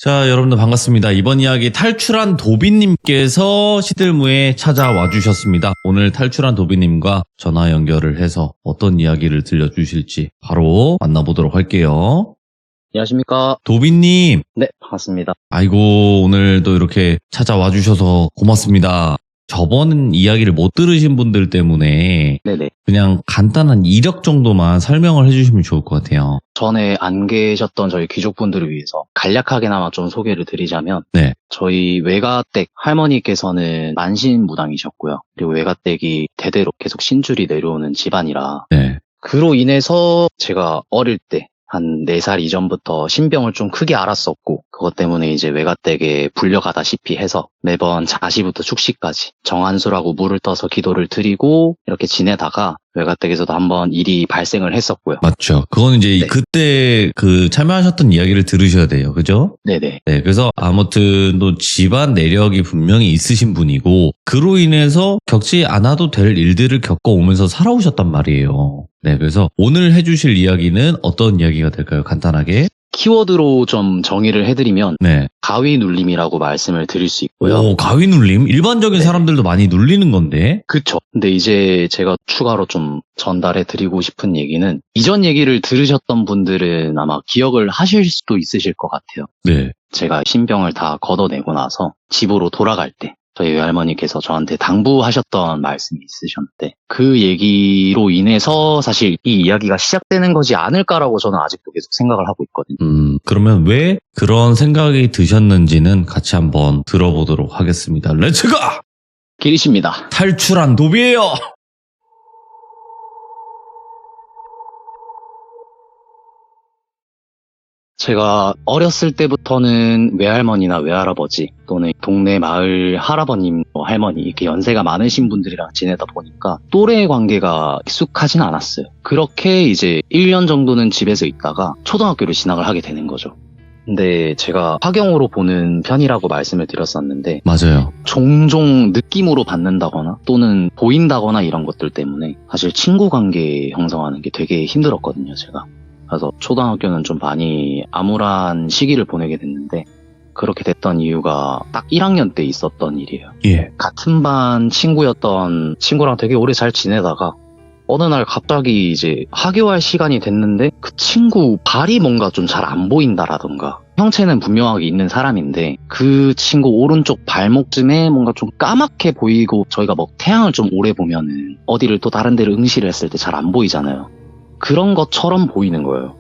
자, 여러분들 반갑습니다. 이번 이야기 탈출한 도비님께서 시들무에 찾아와 주셨습니다. 오늘 탈출한 도비님과 전화 연결을 해서 어떤 이야기를 들려주실지 바로 만나보도록 할게요. 안녕하십니까. 도비님. 네, 반갑습니다. 아이고, 오늘도 이렇게 찾아와 주셔서 고맙습니다. 저번 이야기를 못 들으신 분들 때문에 네네. 그냥 간단한 이력 정도만 설명을 해주시면 좋을 것 같아요. 전에 안 계셨던 저희 귀족분들을 위해서 간략하게나마 좀 소개를 드리자면, 네. 저희 외가댁 할머니께서는 만신무당이셨고요. 그리고 외가댁이 대대로 계속 신줄이 내려오는 집안이라, 네. 그로 인해서 제가 어릴 때 한 4살 이전부터 신병을 좀 크게 알았었고, 그것 때문에 이제 외가댁에 불려가다시피 해서 매번 자시부터 축시까지 정한수라고 물을 떠서 기도를 드리고 이렇게 지내다가 외가댁에서도 한번 일이 발생을 했었고요. 맞죠. 그건 이제 네. 그때 참여하셨던 이야기를 들으셔야 돼요. 그죠? 네네. 네. 그래서 아무튼 또 집안 내력이 분명히 있으신 분이고, 그로 인해서 겪지 않아도 될 일들을 겪어오면서 살아오셨단 말이에요. 네. 그래서 오늘 해주실 이야기는 어떤 이야기가 될까요? 간단하게. 키워드로 좀 정의를 해드리면 네. 가위 눌림이라고 말씀을 드릴 수 있고요. 오, 가위 눌림? 일반적인 네. 사람들도 많이 눌리는 건데. 그쵸. 근데 이제 제가 추가로 좀 전달해 드리고 싶은 얘기는, 이전 얘기를 들으셨던 분들은 아마 기억을 하실 수도 있으실 것 같아요. 네. 제가 신병을 다 걷어내고 나서 집으로 돌아갈 때 저희 외할머니께서 저한테 당부하셨던 말씀이 있으셨는데, 그 얘기로 인해서 사실 이 이야기가 시작되는 거지 않을까라고 저는 아직도 계속 생각을 하고 있거든요. 그러면 왜 그런 생각이 드셨는지는 같이 한번 들어보도록 하겠습니다. 렛츠고! 길이십니다. 탈출한 도비예요. 제가 어렸을 때부터는 외할머니나 외할아버지 또는 동네 마을 할아버님, 할머니 이렇게 연세가 많으신 분들이랑 지내다 보니까 또래 관계가 익숙하진 않았어요. 그렇게 이제 1년 정도는 집에서 있다가 초등학교를 진학을 하게 되는 거죠. 근데 제가 화경으로 보는 편이라고 말씀을 드렸었는데, 맞아요. 종종 느낌으로 받는다거나 또는 보인다거나 이런 것들 때문에 사실 친구 관계 형성하는 게 되게 힘들었거든요, 제가. 그래서 초등학교는 좀 많이 암울한 시기를 보내게 됐는데, 그렇게 됐던 이유가 딱 1학년 때 있었던 일이에요. 예. 같은 반 친구였던 친구랑 되게 오래 잘 지내다가 어느 날 갑자기 이제 하교할 시간이 됐는데 그 친구 발이 뭔가 좀 잘 안 보인다라던가, 형체는 분명하게 있는 사람인데 그 친구 오른쪽 발목쯤에 뭔가 좀 까맣게 보이고, 저희가 뭐 태양을 좀 오래 보면은 어디를 또 다른 데를 응시를 했을 때 잘 안 보이잖아요. 그런 것처럼 보이는 거예요.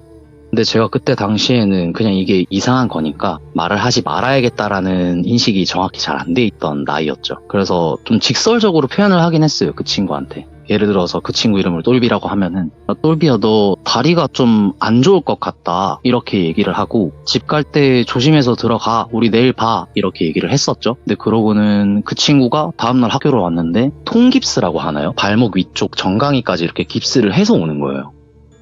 근데 제가 그때 당시에는 그냥 이게 이상한 거니까 말을 하지 말아야겠다라는 인식이 정확히 잘 안 돼 있던 나이였죠. 그래서 좀 직설적으로 표현을 하긴 했어요, 그 친구한테. 예를 들어서 그 친구 이름을 똘비라고 하면은, 똘비야 너 다리가 좀 안 좋을 것 같다 이렇게 얘기를 하고, 집 갈 때 조심해서 들어가, 우리 내일 봐, 이렇게 얘기를 했었죠. 근데 그러고는 그 친구가 다음날 학교로 왔는데 통깁스라고 하나요? 발목 위쪽 정강이까지 이렇게 깁스를 해서 오는 거예요.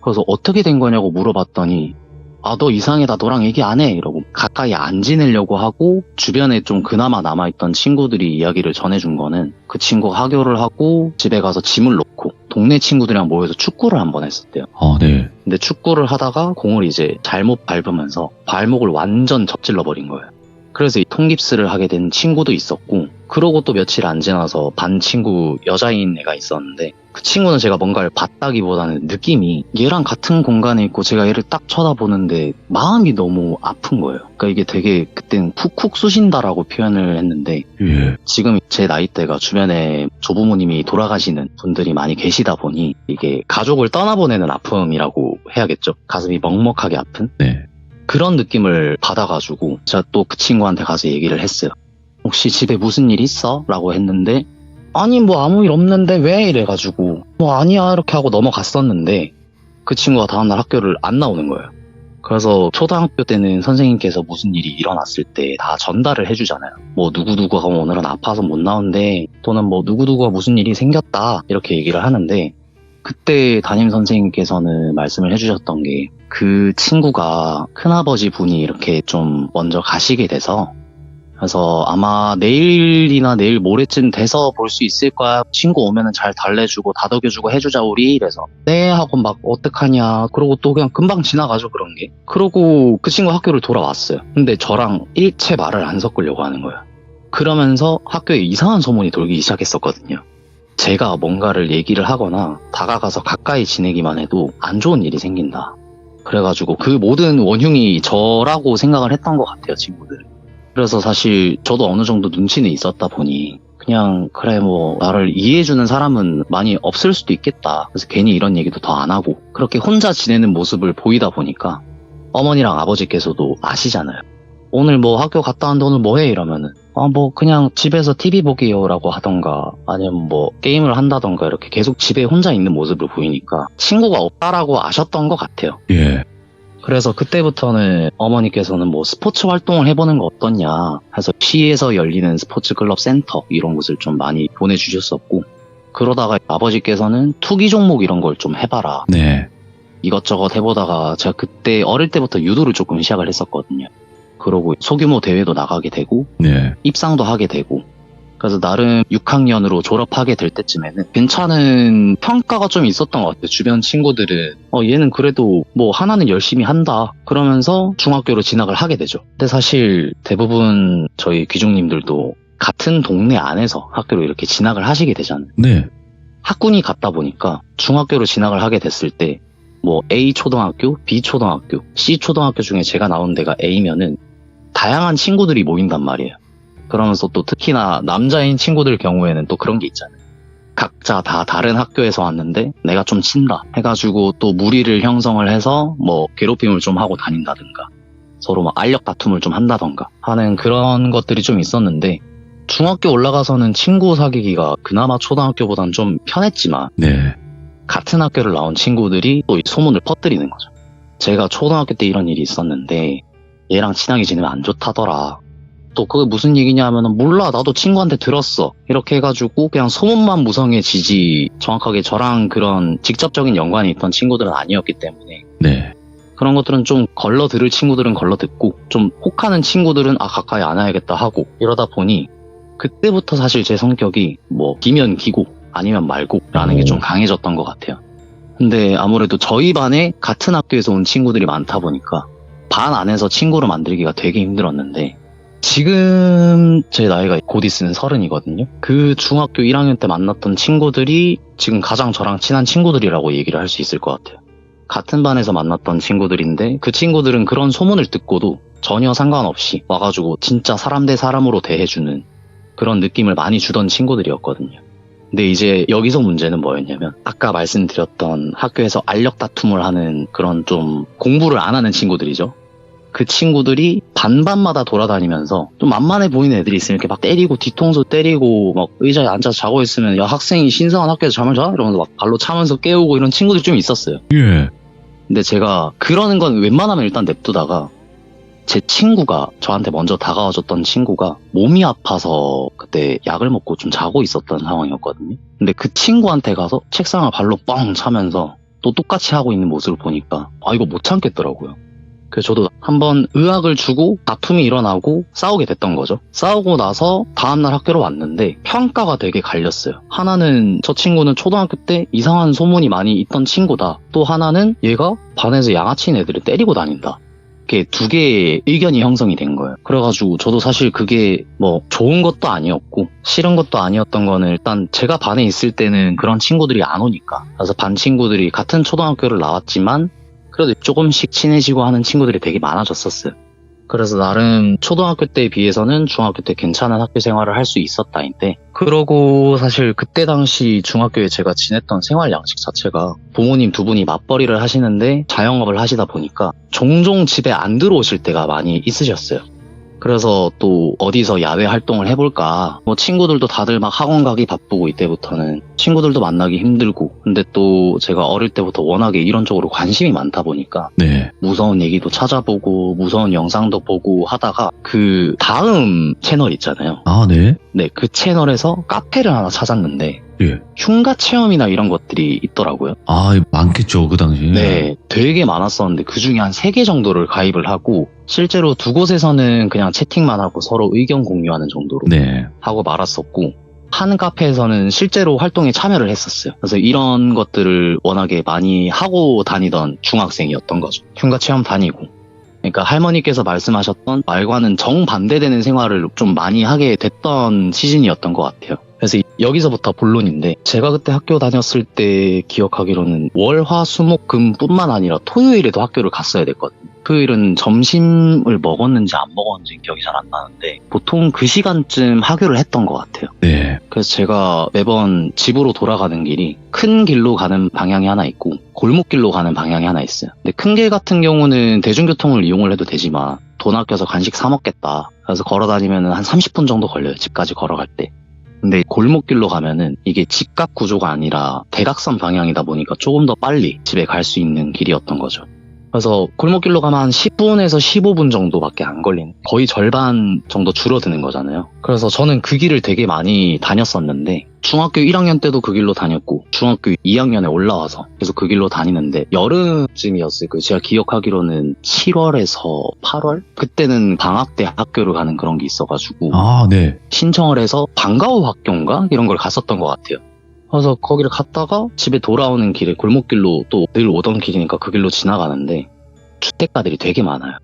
그래서 어떻게 된 거냐고 물어봤더니, 아, 너 이상해, 나 너랑 얘기 안 해, 이러고 가까이 안 지내려고 하고, 주변에 좀 그나마 남아있던 친구들이 이야기를 전해준 거는, 그 친구가 하교를 하고 집에 가서 짐을 놓고 동네 친구들이랑 모여서 축구를 한번 했었대요. 네. 근데 축구를 하다가 공을 이제 잘못 밟으면서 발목을 완전 접질러 버린 거예요. 그래서 이 통깁스를 하게 된 친구도 있었고, 그러고 또 며칠 안 지나서 반 친구 여자인 애가 있었는데, 그 친구는 제가 뭔가를 봤다기보다는 느낌이 얘랑 같은 공간에 있고 제가 얘를 딱 쳐다보는데 마음이 너무 아픈 거예요. 그러니까 이게 되게 그땐 푹푹 쑤신다라고 표현을 했는데, 예. 지금 제 나이대가 주변에 조부모님이 돌아가시는 분들이 많이 계시다 보니 이게 가족을 떠나보내는 아픔이라고 해야겠죠. 가슴이 먹먹하게 아픈? 네. 그런 느낌을 받아가지고 제가 또 그 친구한테 가서 얘기를 했어요. 혹시 집에 무슨 일 있어? 라고 했는데, 아니 뭐 아무 일 없는데 왜? 이래가지고 뭐 아니야 이렇게 하고 넘어갔었는데, 그 친구가 다음날 학교를 안 나오는 거예요. 그래서 초등학교 때는 선생님께서 무슨 일이 일어났을 때 다 전달을 해주잖아요. 뭐 누구누구가 오늘은 아파서 못 나온대, 또는 뭐 누구누구가 무슨 일이 생겼다, 이렇게 얘기를 하는데, 그때 담임 선생님께서는 말씀을 해주셨던 게, 그 친구가 큰아버지 분이 이렇게 좀 먼저 가시게 돼서 그래서 아마 내일이나 내일 모레쯤 돼서 볼 수 있을 거야. 친구 오면은 잘 달래주고 다독여주고 해주자 우리. 이래서 네 하고 막 어떡하냐. 그러고 또 그냥 금방 지나가죠 그런 게. 그러고 그 친구 학교를 돌아왔어요. 근데 저랑 일체 말을 안 섞으려고 하는 거예요. 그러면서 학교에 이상한 소문이 돌기 시작했었거든요. 제가 뭔가를 얘기를 하거나 다가가서 가까이 지내기만 해도 안 좋은 일이 생긴다. 그래가지고 그 모든 원흉이 저라고 생각을 했던 것 같아요, 친구들. 그래서 사실 저도 어느 정도 눈치는 있었다 보니 그냥 그래 뭐 나를 이해해주는 사람은 많이 없을 수도 있겠다. 그래서 괜히 이런 얘기도 더 안 하고 그렇게 혼자 지내는 모습을 보이다 보니까 어머니랑 아버지께서도 아시잖아요. 오늘 뭐 학교 갔다 왔는데 오늘 뭐 해? 이러면은 뭐 그냥 집에서 TV 보기요 라고 하던가 아니면 뭐 게임을 한다던가 이렇게 계속 집에 혼자 있는 모습을 보이니까 친구가 없다라고 아셨던 것 같아요. 예. 그래서 그때부터는 어머니께서는 뭐 스포츠 활동을 해보는 거 어떻냐 해서 시에서 열리는 스포츠 클럽 센터 이런 곳을 좀 많이 보내주셨었고 그러다가 아버지께서는 투기 종목 이런 걸 좀 해봐라. 네. 이것저것 해보다가 제가 그때 어릴 때부터 유도를 조금 시작을 했었거든요. 그러고 소규모 대회도 나가게 되고 네. 입상도 하게 되고 그래서 나름 6학년으로 졸업하게 될 때쯤에는 괜찮은 평가가 좀 있었던 것 같아요. 주변 친구들은 얘는 그래도 뭐 하나는 열심히 한다 그러면서 중학교로 진학을 하게 되죠. 근데 사실 대부분 저희 귀중님들도 같은 동네 안에서 학교로 이렇게 진학을 하시게 되잖아요. 네. 학군이 같다 보니까 중학교로 진학을 하게 됐을 때 뭐 A 초등학교, B 초등학교, C 초등학교 중에 제가 나온 데가 A면은 다양한 친구들이 모인단 말이에요. 그러면서 또 특히나 남자인 친구들 경우에는 또 그런 게 있잖아요. 각자 다 다른 학교에서 왔는데 내가 좀 친다 해가지고 또 무리를 형성을 해서 뭐 괴롭힘을 좀 하고 다닌다든가 서로 막 알력 다툼을 좀 한다던가 하는 그런 것들이 좀 있었는데 중학교 올라가서는 친구 사귀기가 그나마 초등학교보단 좀 편했지만 네. 같은 학교를 나온 친구들이 또 이 소문을 퍼뜨리는 거죠. 제가 초등학교 때 이런 일이 있었는데 얘랑 친하게 지내면 안 좋다더라. 또 그게 무슨 얘기냐 하면은 몰라 나도 친구한테 들었어 이렇게 해가지고 그냥 소문만 무성해지지 정확하게 저랑 그런 직접적인 연관이 있던 친구들은 아니었기 때문에 네. 그런 것들은 좀 걸러 들을 친구들은 걸러 듣고 좀 혹하는 친구들은 가까이 안 와야겠다 하고 이러다 보니 그때부터 사실 제 성격이 뭐 기면 기고 아니면 말고 라는 게 좀 강해졌던 것 같아요. 근데 아무래도 저희 반에 같은 학교에서 온 친구들이 많다 보니까 반 안에서 친구를 만들기가 되게 힘들었는데 지금 제 나이가 곧 있으면 30이거든요. 그 중학교 1학년 때 만났던 친구들이 지금 가장 저랑 친한 친구들이라고 얘기를 할 수 있을 것 같아요. 같은 반에서 만났던 친구들인데 그 친구들은 그런 소문을 듣고도 전혀 상관없이 와가지고 진짜 사람 대 사람으로 대해주는 그런 느낌을 많이 주던 친구들이었거든요. 근데 이제 여기서 문제는 뭐였냐면 아까 말씀드렸던 학교에서 알력 다툼을 하는 그런 좀 공부를 안 하는 친구들이죠. 그 친구들이 반반마다 돌아다니면서 좀 만만해 보이는 애들이 있으면 이렇게 막 때리고 뒤통수 때리고 막 의자에 앉아서 자고 있으면 야 학생이 신성한 학교에서 잠을 자? 이러면서 막 발로 차면서 깨우고 이런 친구들이 좀 있었어요. 예. 근데 제가 그러는 건 웬만하면 일단 냅두다가 제 친구가 저한테 먼저 다가와줬던 친구가 몸이 아파서 그때 약을 먹고 좀 자고 있었던 상황이었거든요. 근데 그 친구한테 가서 책상을 발로 뻥 차면서 또 똑같이 하고 있는 모습을 보니까 이거 못 참겠더라고요. 그래서 저도 한번 의학을 주고 다툼이 일어나고 싸우게 됐던 거죠. 싸우고 나서 다음날 학교로 왔는데 평가가 되게 갈렸어요. 하나는 저 친구는 초등학교 때 이상한 소문이 많이 있던 친구다. 또 하나는 얘가 반에서 양아치인 애들을 때리고 다닌다. 이렇게 두 개의 의견이 형성이 된 거예요. 그래가지고 저도 사실 그게 뭐 좋은 것도 아니었고 싫은 것도 아니었던 거는 일단 제가 반에 있을 때는 그런 친구들이 안 오니까. 그래서 반 친구들이 같은 초등학교를 나왔지만 그래도 조금씩 친해지고 하는 친구들이 되게 많아졌었어요. 그래서 나름 초등학교 때에 비해서는 중학교 때 괜찮은 학교 생활을 할 수 있었다인데 그러고 사실 그때 당시 중학교에 제가 지냈던 생활 양식 자체가 부모님 두 분이 맞벌이를 하시는데 자영업을 하시다 보니까 종종 집에 안 들어오실 때가 많이 있으셨어요. 그래서 또 어디서 야외 활동을 해볼까 뭐 친구들도 다들 막 학원 가기 바쁘고 이때부터는 친구들도 만나기 힘들고 근데 또 제가 어릴 때부터 워낙에 이런 쪽으로 관심이 많다 보니까 네. 무서운 얘기도 찾아보고 무서운 영상도 보고 하다가 그 다음 채널 있잖아요. 네. 네, 그 채널에서 카페를 하나 찾았는데 예. 흉가 체험이나 이런 것들이 있더라고요. 아, 많겠죠, 그 당시에. 네, 되게 많았었는데 그 중에 한 3개 정도를 가입을 하고 실제로 2곳에서는 그냥 채팅만 하고 서로 의견 공유하는 정도로 네. 하고 말았었고 한 카페에서는 실제로 활동에 참여를 했었어요. 그래서 이런 것들을 워낙에 많이 하고 다니던 중학생이었던 거죠. 흉가 체험 다니고. 그러니까 할머니께서 말씀하셨던 말과는 정반대되는 생활을 좀 많이 하게 됐던 시즌이었던 것 같아요. 그래서 여기서부터 본론인데 제가 그때 학교 다녔을 때 기억하기로는 월, 화, 수, 목, 금뿐만 아니라 토요일에도 학교를 갔어야 됐거든요. 토요일은 점심을 먹었는지 안 먹었는지 기억이 잘 안 나는데 보통 그 시간쯤 학교를 했던 것 같아요. 네. 그래서 제가 매번 집으로 돌아가는 길이 큰 길로 가는 방향이 하나 있고 골목길로 가는 방향이 하나 있어요. 근데 큰 길 같은 경우는 대중교통을 이용을 해도 되지만 돈 아껴서 간식 사 먹겠다. 그래서 걸어 다니면 한 30분 정도 걸려요. 집까지 걸어갈 때. 근데 골목길로 가면은 이게 직각 구조가 아니라 대각선 방향이다 보니까 조금 더 빨리 집에 갈 수 있는 길이었던 거죠. 그래서 골목길로 가면 한 10분에서 15분 정도밖에 안 걸리는, 거의 절반 정도 줄어드는 거잖아요. 그래서 저는 그 길을 되게 많이 다녔었는데 중학교 1학년 때도 그 길로 다녔고 중학교 2학년에 올라와서 계속 그 길로 다니는데 여름쯤이었을 거예요. 제가 기억하기로는 7월에서 8월? 그때는 방학 때 학교를 가는 그런 게 있어가지고 아, 네. 신청을 해서 방과후 학교인가? 이런 걸 갔었던 것 같아요. 그래서 거기를 갔다가 집에 돌아오는 길에 골목길로 또 늘 오던 길이니까 그 길로 지나가는데 주택가들이 되게 많아요.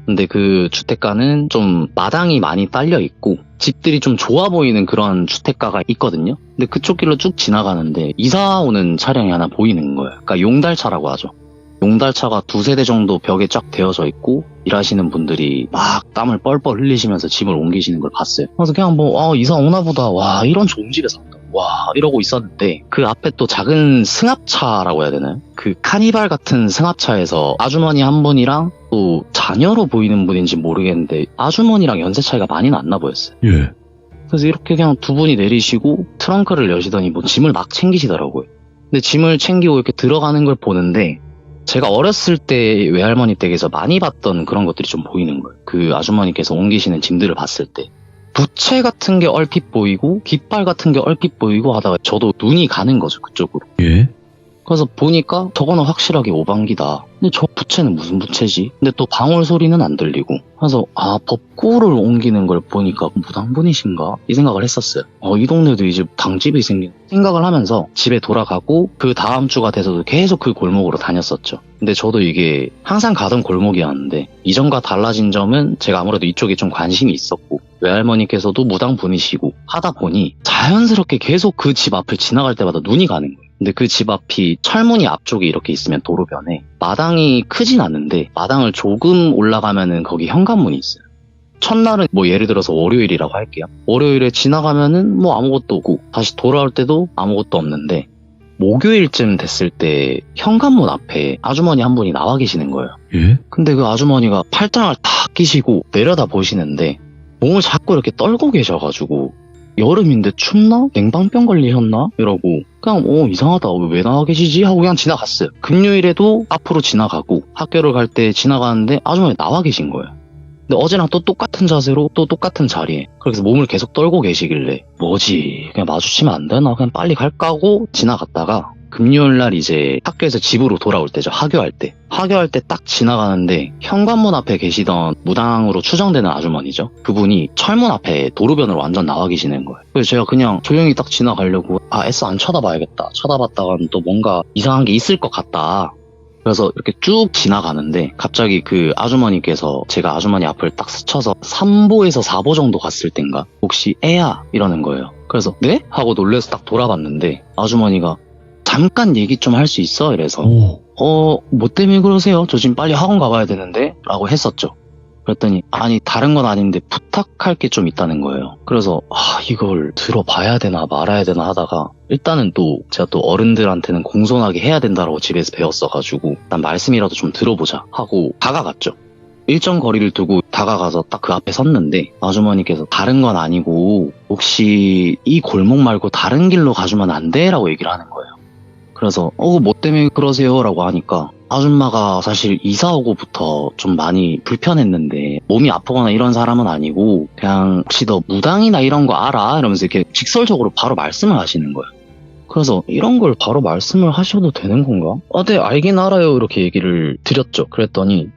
근데 그 주택가는 좀 마당이 많이 딸려 있고 집들이 좀 좋아 보이는 그런 주택가가 있거든요. 근데 그쪽 길로 쭉 지나가는데 이사 오는 차량이 하나 보이는 거예요. 그러니까 용달차라고 하죠. 용달차가 2-3대 정도 벽에 쫙 되어져 있고 일하시는 분들이 막 땀을 뻘뻘 흘리시면서 짐을 옮기시는 걸 봤어요. 그래서 그냥 이사 오나 보다. 와, 이런 좋은 집에 산다. 와, 이러고 있었는데 그 앞에 또 작은 승합차라고 해야 되나요? 그 카니발 같은 승합차에서 아주머니 한 분이랑 또 자녀로 보이는 분인지 모르겠는데 아주머니랑 연세 차이가 많이 났나 보였어요. 예. 그래서 이렇게 그냥 두 분이 내리시고 트렁크를 여시더니 뭐 짐을 막 챙기시더라고요. 근데 짐을 챙기고 이렇게 들어가는 걸 보는데 제가 어렸을 때 외할머니 댁에서 많이 봤던 그런 것들이 좀 보이는 거예요. 그 아주머니께서 옮기시는 짐들을 봤을 때 부채 같은 게 얼핏 보이고 깃발 같은 게 얼핏 보이고 하다가 저도 눈이 가는 거죠, 그쪽으로. 예. 그래서 보니까 저거는 확실하게 오방기다. 근데 저 부채는 무슨 부채지? 근데 또 방울 소리는 안 들리고. 그래서 법구를 옮기는 걸 보니까 무당분이신가? 이 생각을 했었어요. 이 동네도 이제 당집이 생긴 생각을 하면서 집에 돌아가고 그 다음 주가 돼서도 계속 그 골목으로 다녔었죠. 근데 저도 이게 항상 가던 골목이었는데 이전과 달라진 점은 제가 아무래도 이쪽에 좀 관심이 있었고 외할머니께서도 무당분이시고 하다 보니 자연스럽게 계속 그 집 앞을 지나갈 때마다 눈이 가는 거예요. 근데 그 집 앞이 철문이 앞쪽에 이렇게 있으면 도로변에 마당이 크진 않은데 마당을 조금 올라가면은 거기 현관문이 있어요. 첫날은 뭐 예를 들어서 월요일이라고 할게요. 월요일에 지나가면은 뭐 아무것도 없고 다시 돌아올 때도 아무것도 없는데 목요일쯤 됐을 때 현관문 앞에 아주머니 한 분이 나와 계시는 거예요. 예? 근데 그 아주머니가 팔짱을 탁 끼시고 내려다 보시는데 몸을 자꾸 이렇게 떨고 계셔가지고 여름인데 춥나? 냉방병 걸리셨나? 이러고 그냥 이상하다. 왜 나와 계시지? 하고 그냥 지나갔어요. 금요일에도 앞으로 지나가고 학교를 갈 때 지나가는데 아주머니 나와 계신 거예요. 근데 어제랑 또 똑같은 자세로 또 똑같은 자리에 그래서 몸을 계속 떨고 계시길래 뭐지? 그냥 마주치면 안 되나? 그냥 빨리 갈까 하고 지나갔다가 금요일날 이제 학교에서 집으로 돌아올 때죠. 하교할 때 딱 지나가는데 현관문 앞에 계시던 무당으로 추정되는 아주머니죠. 그분이 철문 앞에 도로변으로 완전 나와 계시는 거예요. 그래서 제가 그냥 조용히 딱 지나가려고 애써 안 쳐다봐야겠다. 쳐다봤다가는 또 뭔가 이상한 게 있을 것 같다. 그래서 이렇게 쭉 지나가는데 갑자기 그 아주머니께서 제가 아주머니 앞을 딱 스쳐서 3보에서 4보 정도 갔을 땐가 혹시 애야? 이러는 거예요. 그래서 네? 하고 놀래서 딱 돌아봤는데 아주머니가 잠깐 얘기 좀 할 수 있어? 이래서 뭐 때문에 그러세요? 저 지금 빨리 학원 가봐야 되는데? 라고 했었죠. 그랬더니 아니 다른 건 아닌데 부탁할 게 좀 있다는 거예요. 그래서 이걸 들어봐야 되나 말아야 되나 하다가 일단은 또 제가 또 어른들한테는 공손하게 해야 된다라고 집에서 배웠어가지고 일단 말씀이라도 좀 들어보자 하고 다가갔죠. 일정 거리를 두고 다가가서 딱 그 앞에 섰는데 아주머니께서 다른 건 아니고 혹시 이 골목 말고 다른 길로 가주면 안 돼? 라고 얘기를 하는 거예요. 그래서 뭐 때문에 그러세요? 라고 하니까 아줌마가 사실 이사 오고부터 좀 많이 불편했는데 몸이 아프거나 이런 사람은 아니고 그냥 혹시 너 무당이나 이런 거 알아? 이러면서 이렇게 직설적으로 바로 말씀을 하시는 거예요. 그래서 이런 걸 바로 말씀을 하셔도 되는 건가? 네, 알긴 알아요. 이렇게 얘기를 드렸죠. 그랬더니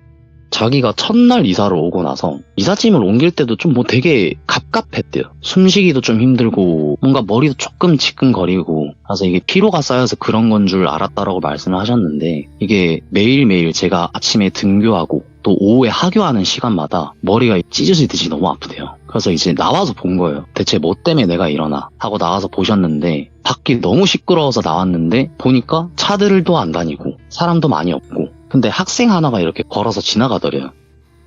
자기가 첫날 이사를 오고 나서 이삿짐을 옮길 때도 좀 뭐 되게 갑갑했대요. 숨쉬기도 좀 힘들고 뭔가 머리도 조금 지끈거리고, 그래서 이게 피로가 쌓여서 그런 건 줄 알았다라고 말씀을 하셨는데, 이게 매일매일 제가 아침에 등교하고 또 오후에 하교하는 시간마다 머리가 찢어지듯이 너무 아프대요. 그래서 이제 나와서 본 거예요. 대체 뭐 때문에 내가 이러나 하고 나와서 보셨는데, 밖이 너무 시끄러워서 나왔는데 보니까 차들도 안 다니고 사람도 많이 없고, 근데 학생 하나가 이렇게 걸어서 지나가더래요.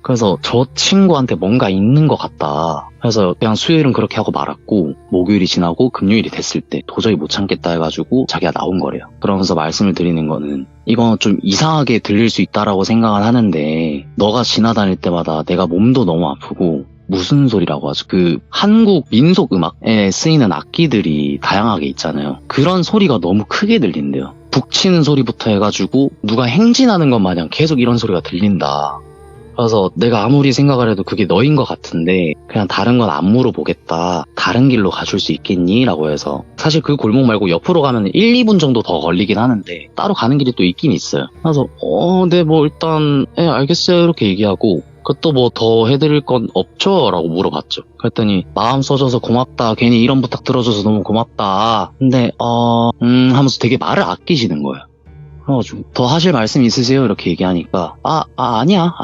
그래서 저 친구한테 뭔가 있는 것 같다. 그래서 그냥 수요일은 그렇게 하고 말았고, 목요일이 지나고 금요일이 됐을 때 도저히 못 참겠다 해가지고 자기가 나온 거래요. 그러면서 말씀을 드리는 거는, 이건 좀 이상하게 들릴 수 있다라고 생각은 하는데, 너가 지나다닐 때마다 내가 몸도 너무 아프고, 무슨 소리라고 하죠? 그 한국 민속 음악에 쓰이는 악기들이 다양하게 있잖아요. 그런 소리가 너무 크게 들린대요. 북치는 소리부터 해가지고 누가 행진하는 것 마냥 계속 이런 소리가 들린다. 그래서 내가 아무리 생각을 해도 그게 너인 것 같은데 그냥 다른 건 안 물어보겠다. 다른 길로 가줄 수 있겠니? 라고 해서, 사실 그 골목 말고 옆으로 가면 1, 2분 정도 더 걸리긴 하는데 따로 가는 길이 또 있긴 있어요. 그래서 네, 뭐 일단 알겠어요 이렇게 얘기하고, 그것도 뭐 더 해드릴 건 없죠? 라고 물어봤죠. 그랬더니 마음 써줘서 고맙다. 괜히 이런 부탁 들어줘서 너무 고맙다. 근데 하면서 되게 말을 아끼시는 거예요. 그래가지고 더 하실 말씀 있으세요? 이렇게 얘기하니까 아니야.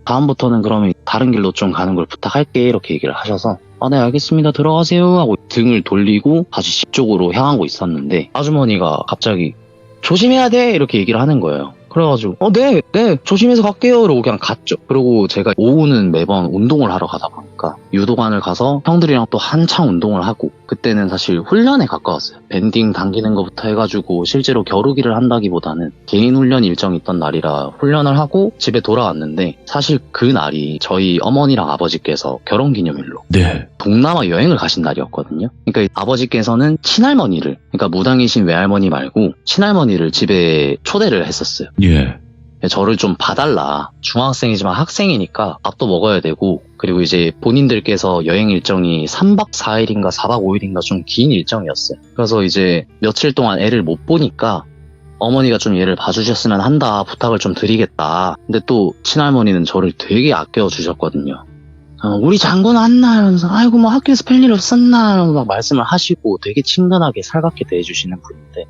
다음부터는 그러면 다른 길로 좀 가는 걸 부탁할게. 이렇게 얘기를 하셔서 네, 알겠습니다. 들어가세요 하고 등을 돌리고 다시 집 쪽으로 향하고 있었는데, 아주머니가 갑자기 조심해야 돼 이렇게 얘기를 하는 거예요. 그래가지고 네 조심해서 갈게요 이러고 그냥 갔죠. 그리고 제가 오후는 매번 운동을 하러 가다 보니까 유도관을 가서 형들이랑 또 한창 운동을 하고, 그때는 사실 훈련에 가까웠어요. 밴딩 당기는 것부터 해가지고 실제로 겨루기를 한다기보다는 개인 훈련 일정이 있던 날이라 훈련을 하고 집에 돌아왔는데, 사실 그 날이 저희 어머니랑 아버지께서 결혼기념일로 네. 동남아 여행을 가신 날이었거든요. 그러니까 친할머니를, 그러니까 무당이신 외할머니 말고 친할머니를 집에 초대를 했었어요. 예. 저를 좀 봐달라. 중학생이지만 학생이니까 밥도 먹어야 되고, 그리고 이제 본인들께서 여행 일정이 3박 4일인가 4박 5일인가 좀 긴 일정이었어요. 그래서 이제 며칠 동안 애를 못 보니까 어머니가 좀 얘를 봐주셨으면 한다, 부탁을 좀 드리겠다. 근데 또 친할머니는 저를 되게 아껴주셨거든요. 우리 장군 왔나? 이러면서 아이고 뭐 학교에서 별일 없었나? 막 말씀을 하시고 되게 친근하게 살갑게 대해주시는 분인데,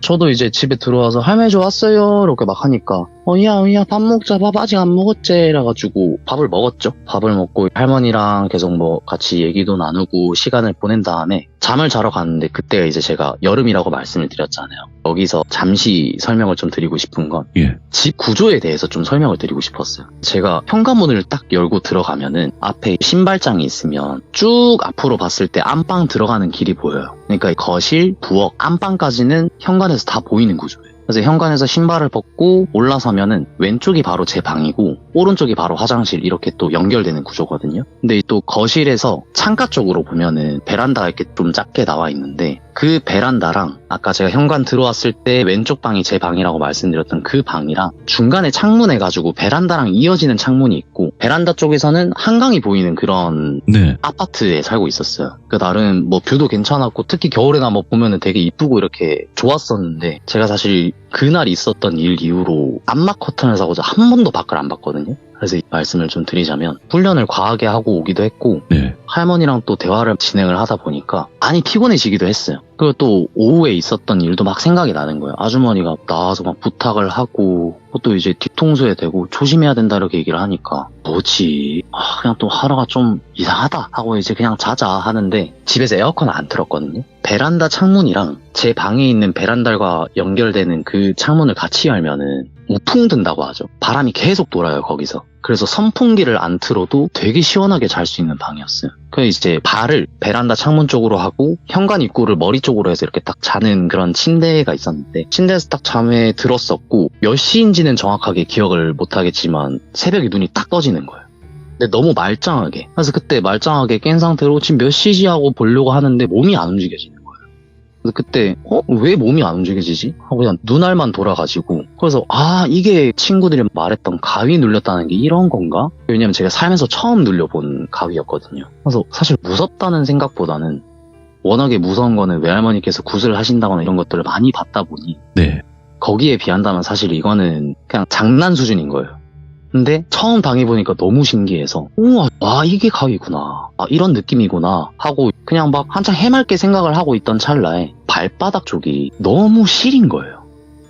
저도 이제 집에 들어와서 할머니 저 왔어요 이렇게 막 하니까 야 밥 먹자, 밥 아직 안 먹었지 이래가지고 밥을 먹었죠. 밥을 먹고 할머니랑 계속 뭐 같이 얘기도 나누고 시간을 보낸 다음에 잠을 자러 갔는데, 그때가 이제 제가 여름이라고 말씀을 드렸잖아요. 여기서 잠시 설명을 좀 드리고 싶은 건, 집 구조에 대해서 좀 설명을 드리고 싶었어요. 제가 현관문을 딱 열고 들어가면은 앞에 신발장이 있으면 쭉 앞으로 봤을 때 안방 들어가는 길이 보여요. 그러니까 거실, 부엌, 안방까지는 현관에서 다 보이는 구조예요. 그래서 현관에서 신발을 벗고 올라서면은 왼쪽이 바로 제 방이고 오른쪽이 바로 화장실, 이렇게 또 연결되는 구조거든요. 근데 또 거실에서 창가 쪽으로 보면은 베란다가 이렇게 좀 작게 나와 있는데, 그 베란다랑 아까 제가 현관 들어왔을 때 왼쪽 방이 제 방이라고 말씀드렸던 그 방이랑 중간에 창문 해가지고 베란다랑 이어지는 창문이 있고, 베란다 쪽에서는 한강이 보이는 그런 아파트에 살고 있었어요. 그 나름 뭐 뷰도 괜찮았고, 특히 겨울에나 뭐 보면은 되게 이쁘고 이렇게 좋았었는데, 제가 사실 그날 있었던 일 이후로 암막 커튼을 사고서 한 번도 밖을 안 봤거든요. 그래서 이 말씀을 좀 드리자면, 훈련을 과하게 하고 오기도 했고 할머니랑 또 대화를 진행을 하다 보니까 많이 피곤해지기도 했어요. 그리고 또 오후에 있었던 일도 막 생각이 나는 거예요. 아주머니가 나와서 막 부탁을 하고 또 이제 뒤통수에 대고 조심해야 된다 이렇게 얘기를 하니까, 뭐지, 그냥 또 하루가 좀 이상하다 하고 이제 그냥 자자 하는데, 집에서 에어컨을 안 틀었거든요. 베란다 창문이랑 제 방에 있는 베란다가 연결되는 그 창문을 같이 열면은 우풍 든다고 하죠. 바람이 계속 돌아요 거기서. 그래서 선풍기를 안 틀어도 되게 시원하게 잘 수 있는 방이었어요. 그래서 이제 발을 베란다 창문 쪽으로 하고 현관 입구를 머리 쪽으로 해서 이렇게 딱 자는 그런 침대가 있었는데, 침대에서 딱 잠에 들었었고, 몇 시인지는 정확하게 기억을 못하겠지만 새벽에 눈이 딱 떠지는 거예요. 근데 너무 말짱하게. 그래서 그때 말짱하게 깬 상태로 지금 몇 시지 하고 보려고 하는데 몸이 안 움직여지는 거예요. 그래서 그때 왜 몸이 안 움직여지지? 하고 그냥 눈알만 돌아가지고, 그래서 이게 친구들이 말했던 가위 눌렸다는 게 이런 건가? 왜냐면 제가 살면서 처음 눌려본 가위였거든요. 그래서 사실 무섭다는 생각보다는 워낙에 무서운 거는 외할머니께서 굿을 하신다거나 이런 것들을 많이 봤다 보니 네. 거기에 비한다면 사실 이거는 그냥 장난 수준인 거예요. 근데 처음 당해보니까 너무 신기해서 우와, 와, 이게 가위구나, 아, 이런 느낌이구나 하고 그냥 막 한창 해맑게 생각을 하고 있던 찰나에 발바닥 쪽이 너무 시린 거예요.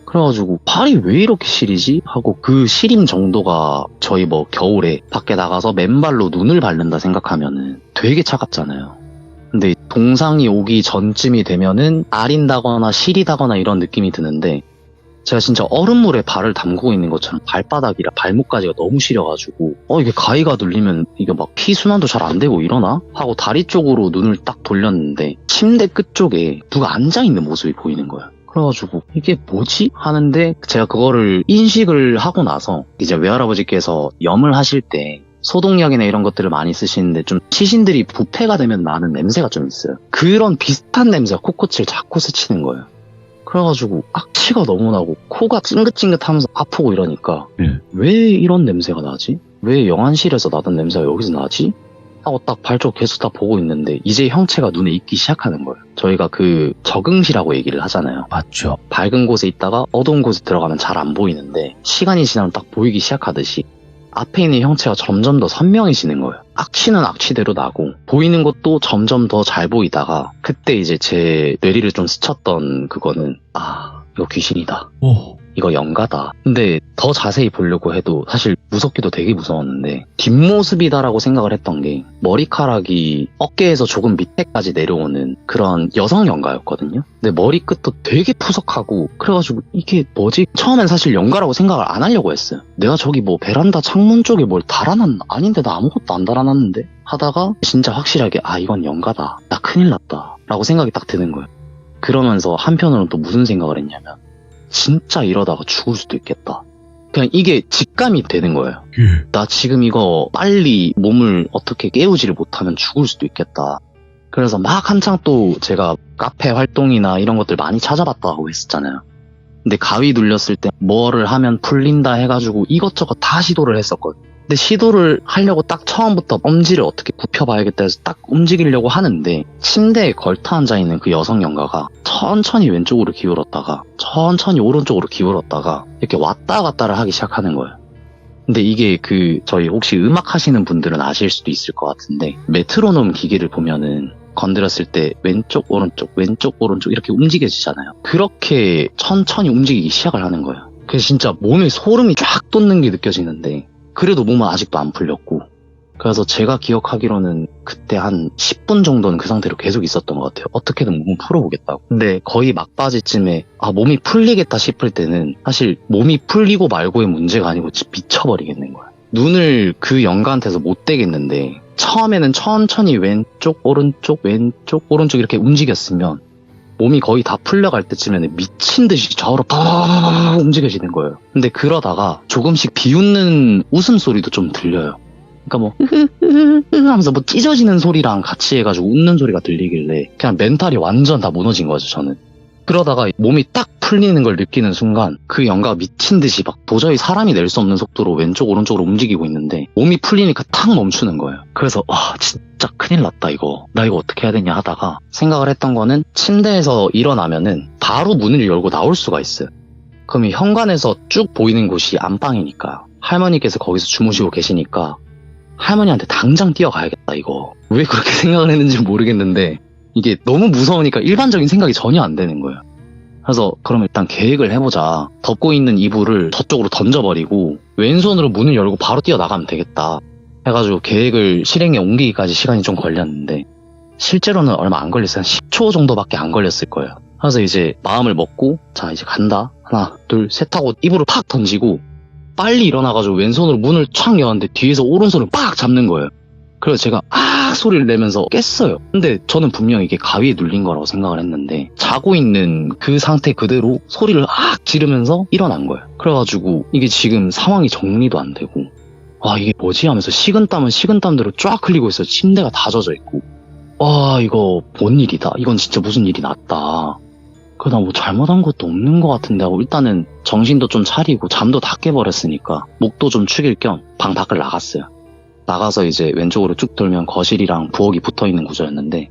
그래가지고 발이 왜 이렇게 시리지? 하고 그 시림 정도가 저희 뭐 겨울에 밖에 나가서 맨발로 눈을 밟는다 생각하면은 되게 차갑잖아요. 근데 동상이 오기 전쯤이 되면은 아린다거나 시리다거나 이런 느낌이 드는데 제가 진짜 얼음물에 발을 담그고 있는 것처럼 발바닥이랑 발목까지가 너무 시려가지고 이게 가위가 눌리면 이게 막 피순환도 잘 안 되고 이러나? 하고 다리 쪽으로 눈을 딱 돌렸는데 침대 끝쪽에 누가 앉아있는 모습이 보이는 거예요. 그래가지고 이게 뭐지? 하는데 제가 그거를 인식을 하고 나서 이제 외할아버지께서 염을 하실 때 소독약이나 이런 것들을 많이 쓰시는데 좀 시신들이 부패가 되면 나는 냄새가 좀 있어요. 그런 비슷한 냄새가 코끝을 자꾸 스치는 거예요. 그래가지고 악취가 너무 나고 코가 찡긋찡긋하면서 아프고 이러니까 왜 이런 냄새가 나지? 왜 영안실에서 나던 냄새가 여기서 나지? 하고 딱 발 쪽 계속 다 보고 있는데 이제 형체가 눈에 익기 시작하는 거예요. 저희가 그 적응시라고 얘기를 하잖아요. 맞죠. 밝은 곳에 있다가 어두운 곳에 들어가면 잘 안 보이는데 시간이 지나면 딱 보이기 시작하듯이 앞에 있는 형체가 점점 더 선명해지는 거예요. 악취는 악취대로 나고 보이는 것도 점점 더 잘 보이다가 그때 이제 제 뇌리를 좀 스쳤던 그거는 이거 귀신이다. 오. 이거 영가다. 근데 더 자세히 보려고 해도 사실 무섭기도 되게 무서웠는데 뒷모습이다라고 생각을 했던 게 머리카락이 어깨에서 조금 밑에까지 내려오는 그런 여성 영가였거든요. 근데 머리끝도 되게 푸석하고 그래가지고 이게 뭐지? 처음엔 사실 영가라고 생각을 안 하려고 했어요. 내가 저기 뭐 베란다 창문 쪽에 뭘 달아놨나? 아닌데 나 아무것도 안 달아놨는데? 하다가 진짜 확실하게 이건 영가다. 나 큰일 났다. 라고 생각이 딱 드는 거예요. 그러면서 한편으로는 또 무슨 생각을 했냐면 진짜 이러다가 죽을 수도 있겠다. 그냥 이게 직감이 되는 거예요. 나 지금 이거 빨리 몸을 어떻게 깨우지를 못하면 죽을 수도 있겠다. 그래서 막 한창 또 제가 카페 활동이나 이런 것들 많이 찾아봤다고 했었잖아요. 근데 가위 눌렸을 때 뭐를 하면 풀린다 해가지고 이것저것 다 시도를 했었거든요. 근데 시도를 하려고 딱 처음부터 엄지를 어떻게 굽혀봐야겠다 해서 딱 움직이려고 하는데 침대에 걸터 앉아있는 그 여성 영가가 천천히 왼쪽으로 기울었다가 천천히 오른쪽으로 기울었다가 이렇게 왔다 갔다를 하기 시작하는 거예요. 근데 이게 저희 혹시 음악 하시는 분들은 아실 수도 있을 것 같은데 메트로놈 기계를 보면은 건드렸을 때 왼쪽 오른쪽 이렇게 움직여지잖아요. 그렇게 천천히 움직이기 시작을 하는 거예요. 그래서 진짜 몸에 소름이 쫙 돋는 게 느껴지는데 그래도 몸은 아직도 안 풀렸고 그래서 제가 기억하기로는 그때 한 10분 정도는 그 상태로 계속 있었던 것 같아요. 어떻게든 몸을 풀어보겠다고. 근데 거의 막바지쯤에 몸이 풀리겠다 싶을 때는 사실 몸이 풀리고 말고의 문제가 아니고 미쳐버리겠는 거예요. 눈을 그 영가한테서 못 떼겠는데 처음에는 천천히 왼쪽 오른쪽 이렇게 움직였으면 몸이 거의 다 풀려갈 때쯤에는 미친 듯이 좌우로 팍 움직여지는 거예요. 근데 그러다가 조금씩 비웃는 웃음소리도 좀 들려요. 그러니까 뭐 하면서 뭐 찢어지는 소리랑 같이 해가지고 웃는 소리가 들리길래 그냥 멘탈이 완전 다 무너진 거죠, 저는. 그러다가 몸이 딱 풀리는 걸 느끼는 순간 그 영가가 미친 듯이 막 도저히 사람이 낼 수 없는 속도로 왼쪽 오른쪽으로 움직이고 있는데 몸이 풀리니까 탁 멈추는 거예요. 그래서 진짜 큰일 났다 이거. 나 이거 어떻게 해야 되냐 하다가 생각을 했던 거는 침대에서 일어나면은 바로 문을 열고 나올 수가 있어요. 그럼 이 현관에서 쭉 보이는 곳이 안방이니까 할머니께서 거기서 주무시고 계시니까 할머니한테 당장 뛰어가야겠다 이거. 왜 그렇게 생각을 했는지 모르겠는데 이게 너무 무서우니까 일반적인 생각이 전혀 안 되는 거예요. 그래서 그럼 일단 계획을 해보자. 덮고 있는 이불을 저쪽으로 던져버리고 왼손으로 문을 열고 바로 뛰어나가면 되겠다 해가지고 계획을 실행에 옮기기까지 시간이 좀 걸렸는데 실제로는 얼마 안 걸렸어요. 한 10초 정도밖에 안 걸렸을 거예요. 그래서 이제 마음을 먹고 자 이제 간다. 하나 둘 셋 하고 이불을 팍 던지고 빨리 일어나가지고 왼손으로 문을 촥 여는데 뒤에서 오른손을 빡 잡는 거예요. 그래서 제가 소리를 내면서 깼어요. 근데 저는 분명 이게 가위에 눌린 거라고 생각을 했는데 자고 있는 그 상태 그대로 소리를 지르면서 일어난 거예요. 그래가지고 이게 지금 상황이 정리도 안 되고 이게 뭐지 하면서 식은땀은 식은땀대로 쫙 흘리고 있어요. 침대가 다 젖어 있고 이거 뭔 일이다. 이건 진짜 무슨 일이 났다. 나 뭐 잘못한 것도 없는 것 같은데 하고 일단은 정신도 좀 차리고 잠도 다 깨버렸으니까 목도 좀 축일 겸 방 밖을 나갔어요. 나가서 이제 왼쪽으로 쭉 돌면 거실이랑 부엌이 붙어있는 구조였는데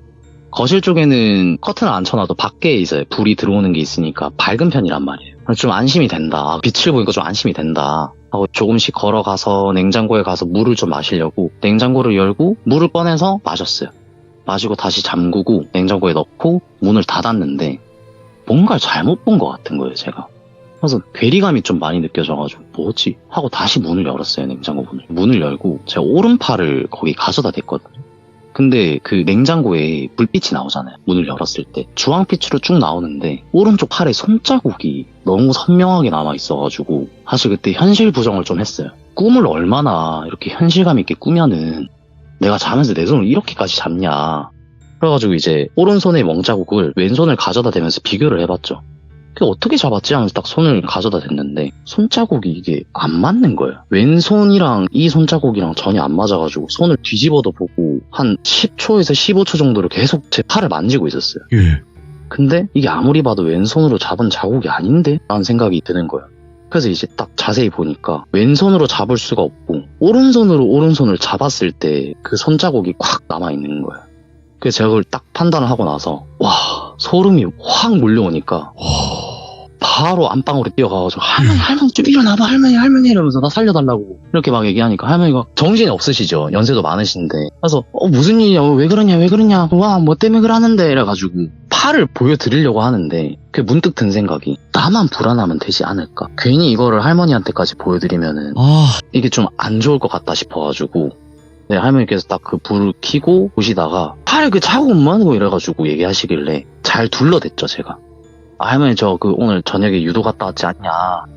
거실 쪽에는 커튼을 안 쳐놔도 밖에 이제 불이 들어오는 게 있으니까 밝은 편이란 말이에요. 그래서 좀 안심이 된다. 빛을 보니까 좀 안심이 된다. 하고 조금씩 걸어가서 냉장고에 가서 물을 좀 마시려고 냉장고를 열고 물을 꺼내서 마셨어요. 마시고 다시 잠그고 냉장고에 넣고 문을 닫았는데 뭔가를 잘못 본 것 같은 거예요, 제가. 그래서 괴리감이 좀 많이 느껴져가지고 뭐지? 하고 다시 문을 열었어요, 냉장고 문을. 문을 열고 제가 오른팔을 거기 가져다 댔거든요. 근데 그 냉장고에 불빛이 나오잖아요. 문을 열었을 때. 주황빛으로 쭉 나오는데 오른쪽 팔에 손자국이 너무 선명하게 남아있어가지고 사실 그때 현실 부정을 좀 했어요. 꿈을 얼마나 이렇게 현실감 있게 꾸면은 내가 자면서 내 손을 이렇게까지 잡냐. 그래가지고 이제 오른손의 멍자국을 왼손을 가져다 대면서 비교를 해봤죠. 그게 어떻게 잡았지 하면서 딱 손을 가져다 댔는데 손자국이 이게 안 맞는 거예요. 왼손이랑 이 손자국이랑 전혀 안 맞아가지고 손을 뒤집어도 보고 한 10초에서 15초 정도를 계속 제 팔을 만지고 있었어요. 예. 근데 이게 아무리 봐도 왼손으로 잡은 자국이 아닌데? 라는 생각이 드는 거예요. 그래서 이제 딱 자세히 보니까 왼손으로 잡을 수가 없고 오른손으로 오른손을 잡았을 때 그 손자국이 콱 남아있는 거예요. 그래서 제가 그걸 딱 판단을 하고 나서 와 소름이 확 몰려오니까 바로 안방으로 뛰어가가지고 할머니 좀 일어나봐 할머니 이러면서 나 살려달라고 이렇게 막 얘기하니까 할머니가 정신이 없으시죠. 연세도 많으신데. 그래서 무슨 일이냐 왜 그러냐 와 뭐 때문에 그러는데 이래가지고 팔을 보여드리려고 하는데 그게 문득 든 생각이 나만 불안하면 되지 않을까. 괜히 이거를 할머니한테까지 보여드리면은 이게 좀 안 좋을 것 같다 싶어가지고 네, 할머니께서 딱 그 불을 켜고 보시다가 팔에 그 자국 뭐하는 거 이래가지고 얘기하시길래 잘 둘러댔죠 제가. 할머니 저 그 오늘 저녁에 유도 갔다 왔지 않냐.